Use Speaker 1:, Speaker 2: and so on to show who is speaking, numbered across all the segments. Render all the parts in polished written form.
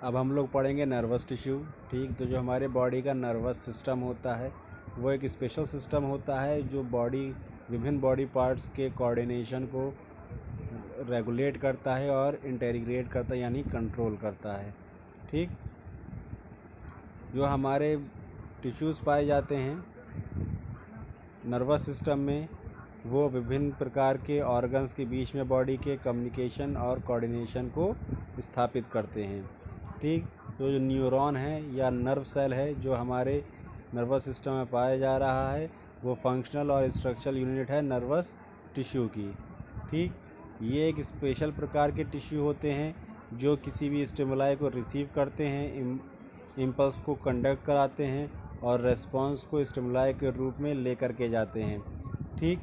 Speaker 1: अब हम लोग पढ़ेंगे नर्वस टिश्यू। ठीक, तो जो हमारे बॉडी का नर्वस सिस्टम होता है वो एक स्पेशल सिस्टम होता है जो विभिन्न बॉडी पार्ट्स के कोऑर्डिनेशन को रेगुलेट करता है और इंटीग्रेट करता है, यानी कंट्रोल करता है। ठीक, जो हमारे टिश्यूज़ पाए जाते हैं नर्वस सिस्टम में वो विभिन्न प्रकार के ऑर्गन्स के बीच में बॉडी के कम्युनिकेशन और कोऑर्डिनेशन को स्थापित करते हैं। ठीक, तो जो न्यूरॉन है या नर्व सेल है जो हमारे नर्वस सिस्टम में पाया जा रहा है वो फंक्शनल और स्ट्रक्चरल यूनिट है नर्वस टिश्यू की। ठीक, ये एक स्पेशल प्रकार के टिश्यू होते हैं जो किसी भी स्टिमुलाई को रिसीव करते हैं, इम्पल्स को कंडक्ट कराते हैं और रेस्पॉन्स को स्टिमुलाई के रूप में लेकर के जाते हैं। ठीक,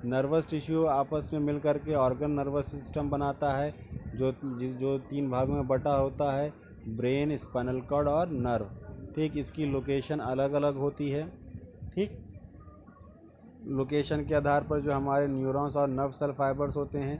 Speaker 1: नर्वस टिश्यू आपस में मिलकर के ऑर्गन नर्वस सिस्टम बनाता है जो 3 भागों में बटा होता है, ब्रेन, स्पाइनल कॉर्ड और नर्व। ठीक, इसकी लोकेशन अलग अलग होती है। ठीक, लोकेशन के आधार पर जो हमारे न्यूरॉन्स और नर्व सेल फाइबर्स होते हैं,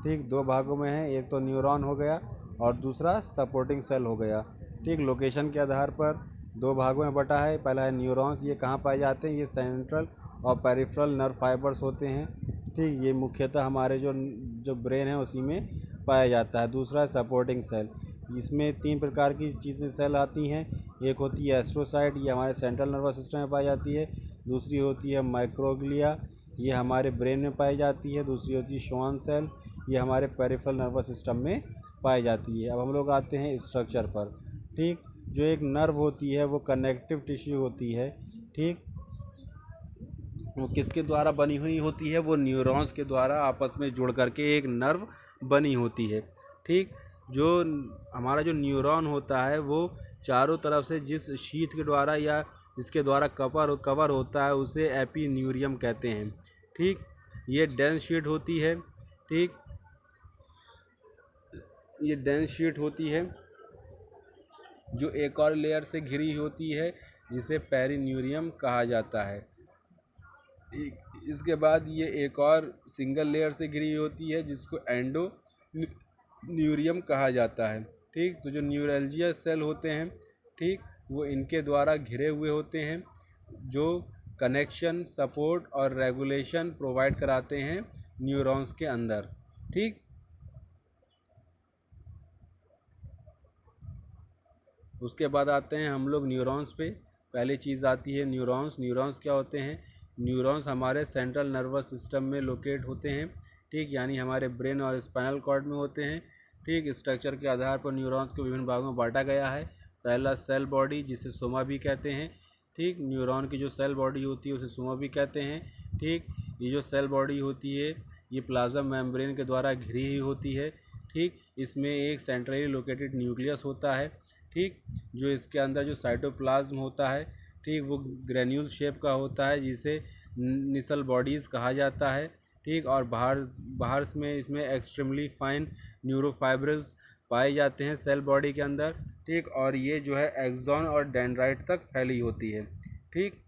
Speaker 1: ठीक, 2 भागों में है, एक तो न्यूरॉन हो गया और दूसरा सपोर्टिंग सेल हो गया। ठीक, लोकेशन के आधार पर 2 भागों में बटा है। पहला है न्यूरॉन्स, ये कहाँ पाए जाते हैं, ये सेंट्रल और पेरिफेरल नर्व फाइबर्स होते हैं। ठीक, ये मुख्यतः हमारे जो ब्रेन है उसी में पाया जाता है। दूसरा है सपोर्टिंग सेल, इसमें 3 प्रकार की चीज़ें सेल आती हैं। एक होती है एस्ट्रोसाइट, ये हमारे सेंट्रल नर्वस सिस्टम में पाई जाती है। दूसरी होती है माइक्रोग्लिया, ये हमारे ब्रेन में पाई जाती है। दूसरी होती है श्वान सेल, ये हमारे पेरिफेरल नर्वस सिस्टम में पाई जाती है। अब हम लोग आते हैं स्ट्रक्चर पर। ठीक, जो एक नर्व होती है वो कनेक्टिव टिश्यू होती है। ठीक, वो किसके द्वारा बनी हुई होती है, वो न्यूरॉन्स के द्वारा आपस में जुड़ करके एक नर्व बनी होती है। ठीक, जो हमारा जो न्यूरॉन होता है वो चारों तरफ से जिस शीथ के द्वारा या इसके द्वारा कवर होता है उसे एपिन्यूरियम कहते हैं। ठीक, ये डेंस शीट होती है। ठीक, ये डेंस शीट होती है जो एक और लेयर से घिरी होती है जिसे पेरिन्यूरियम कहा जाता है। इसके बाद ये एक और सिंगल लेयर से घिरी होती है जिसको एंडो न्यूरियम कहा जाता है। ठीक, तो जो न्यूरल्जिया सेल होते हैं, ठीक, वो इनके द्वारा घिरे हुए होते हैं जो कनेक्शन, सपोर्ट और रेगुलेशन प्रोवाइड कराते हैं न्यूरॉन्स के अंदर। ठीक, उसके बाद आते हैं हम लोग न्यूरॉन्स पे। पहली चीज़ आती है न्यूरॉन्स। न्यूरॉन्स क्या होते हैं, न्यूरॉन्स हमारे सेंट्रल नर्वस सिस्टम में लोकेट होते हैं। ठीक, यानी हमारे ब्रेन और स्पाइनल कॉर्ड में होते हैं। ठीक, स्ट्रक्चर के आधार पर न्यूरॉन्स को विभिन्न भागों में बांटा गया है। पहला सेल बॉडी जिसे सोमा भी कहते हैं। ठीक, न्यूरॉन की जो सेल बॉडी होती है उसे सोमा भी कहते हैं। ठीक, ये जो सेल बॉडी होती है ये प्लाज्मा मेम्ब्रेन के द्वारा घिरी हुई होती है। ठीक, इसमें एक सेंट्रली लोकेटेड न्यूक्लियस होता है। ठीक, जो इसके अंदर जो साइटोप्लाज्म होता है, ठीक, वो ग्रेन्यूल शेप का होता है जिसे निसल बॉडीज़ कहा जाता है। ठीक, और बाहर में इसमें एक्सट्रीमली फाइन न्यूरोफाइब्रिल्स पाए जाते हैं सेल बॉडी के अंदर। ठीक, और ये जो है एक्सॉन और डेंड्राइट तक फैली होती है। ठीक,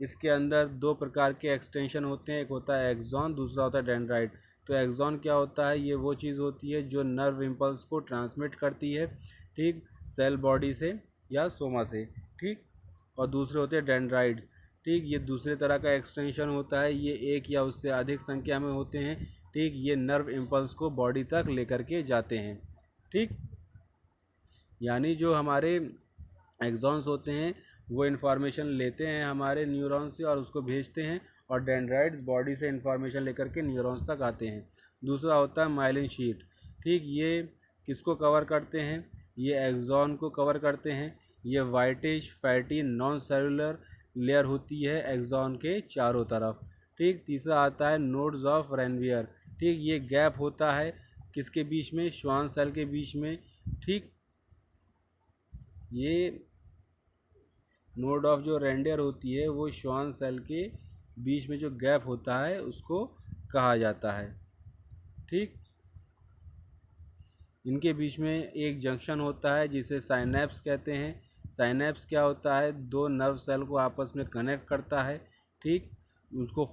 Speaker 1: इसके अंदर 2 प्रकार के एक्सटेंशन होते हैं, एक होता है एक्सॉन, दूसरा होता है डेंड्राइट। तो एक्सॉन क्या होता है, ये वो चीज़ होती है जो नर्व इम्पल्स को ट्रांसमिट करती है। ठीक, सेल बॉडी से या सोमा से। ठीक, और दूसरे होते हैं डेंड्राइट्स। ठीक, ये दूसरे तरह का एक्सटेंशन होता है, ये एक या उससे अधिक संख्या में होते हैं। ठीक, ये नर्व इम्पल्स को बॉडी तक लेकर के जाते हैं। ठीक, यानी जो हमारे एक्सॉन्स होते हैं वो इन्फॉर्मेशन लेते हैं हमारे न्यूरॉन्स से और उसको भेजते हैं, और डेंड्राइट्स बॉडी से इन्फॉर्मेशन लेकर के न्यूरॉन्स तक आते हैं। दूसरा होता है माइलिन शीट। ठीक, ये किसको कवर करते हैं, ये एक्सॉन को कवर करते हैं। ये whitish fatty non cellular layer होती है एक्सॉन के चारों तरफ। ठीक, तीसरा आता है नोड्स ऑफ रेनवियर। ठीक, ये गैप होता है किसके बीच में, श्वान सेल के बीच में। ठीक, ये नोड ऑफ जो रेंडियर होती है वो श्वान सेल के बीच में जो गैप होता है उसको कहा जाता है। ठीक, इनके बीच में एक जंक्शन होता है जिसे साइनैप्स कहते हैं। साइनैप्स क्या होता है, 2 नर्व सेल को आपस में कनेक्ट करता है। ठीक, उसको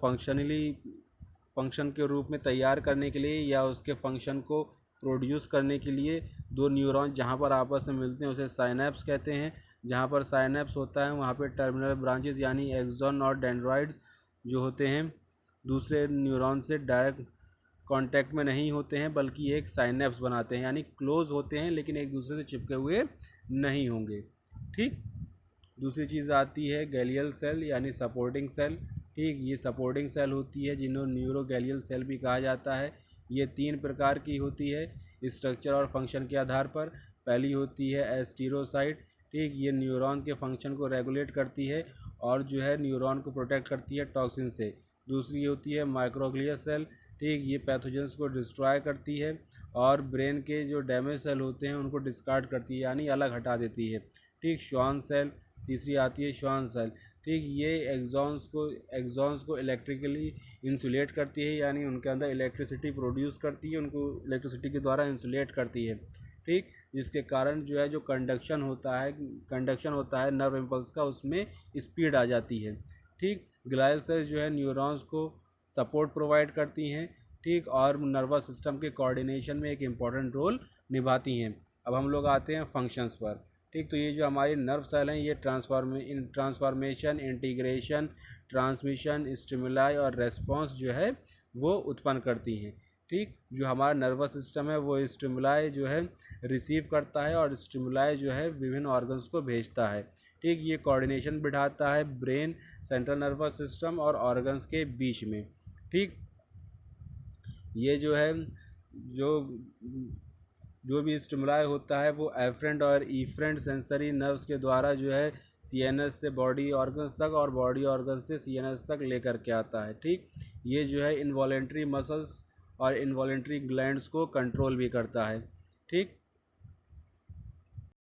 Speaker 1: फंक्शन के रूप में तैयार करने के लिए या उसके फंक्शन को प्रोड्यूस करने के लिए दो न्यूरॉन जहाँ पर आपस में मिलते हैं उसे साइनैप्स कहते हैं। जहाँ पर साइनैप्स होता है वहाँ पे टर्मिनल ब्रांचेस यानी एक्सॉन और डेंड्राइड्स जो होते हैं दूसरे न्यूरॉन से डायरेक्ट कांटेक्ट में नहीं होते हैं, बल्कि एक साइनैप्स बनाते हैं, यानी क्लोज होते हैं लेकिन एक दूसरे से चिपके हुए नहीं होंगे। ठीक। दूसरी चीज़ आती है गैलियल सेल यानी सपोर्टिंग सेल। ठीक, ये सपोर्टिंग सेल होती है जिन्हें न्यूरोगैलियल सेल भी कहा जाता है। ये 3 प्रकार की होती है स्ट्रक्चर और फंक्शन के आधार पर। पहली होती है एस्टीरोसाइट। ठीक, ये न्यूरॉन के फंक्शन को रेगुलेट करती है और जो है न्यूरॉन को प्रोटेक्ट करती है टॉक्सिन से। दूसरी होती है माइक्रोग्लिया सेल। ठीक, ये पैथोजेंस को डिस्ट्रॉय करती है और ब्रेन के जो डैमेज सेल होते हैं उनको डिस्कार्ड करती है यानी अलग हटा देती है। ठीक, श्वान सेल तीसरी आती है, श्वान सेल। ठीक, ये एक्सॉन्स को इलेक्ट्रिकली इंसुलेट करती है यानी उनके अंदर इलेक्ट्रिसिटी प्रोड्यूस करती है, उनको इलेक्ट्रिसिटी के द्वारा इंसुलेट करती है। ठीक, जिसके कारण जो है जो कंडक्शन होता है नर्व इम्पल्स का, उसमें स्पीड आ जाती है। ठीक, ग्लाइल सेल्स जो है न्यूरॉन्स को सपोर्ट प्रोवाइड करती हैं। ठीक, और नर्वस सिस्टम के कोऑर्डिनेशन में एक इम्पॉर्टेंट रोल निभाती हैं। अब हम लोग आते हैं फंक्शंस पर। ठीक, तो ये जो हमारी नर्व सेल हैं ये ट्रांसफॉर्मेशन, इंटीग्रेशन, ट्रांसमिशन, स्टिमुलाई और रेस्पॉन्स जो है वो उत्पन्न करती हैं। ठीक, जो हमारा नर्वस सिस्टम है वो स्टिमुलाई जो है रिसीव करता है और स्टिमुलाई जो है विभिन्न ऑर्गन्स को भेजता है। ठीक, ये कोऑर्डिनेशन बिठाता है ब्रेन, सेंट्रल नर्वस सिस्टम और ऑर्गन्स के बीच में। ठीक, ये जो है जो भी स्टिमुलाई होता है वो एफरेंट और इफरेंट सेंसरी नर्व्स के द्वारा जो है सीएनएस से बॉडी ऑर्गन्स तक और बॉडी ऑर्गन्स से सीएनएस तक लेकर के आता है। ठीक, ये जो है इनवॉलेंट्री मसल्स और इनवॉलेंट्री ग्लैंड्स को कंट्रोल भी करता है। ठीक,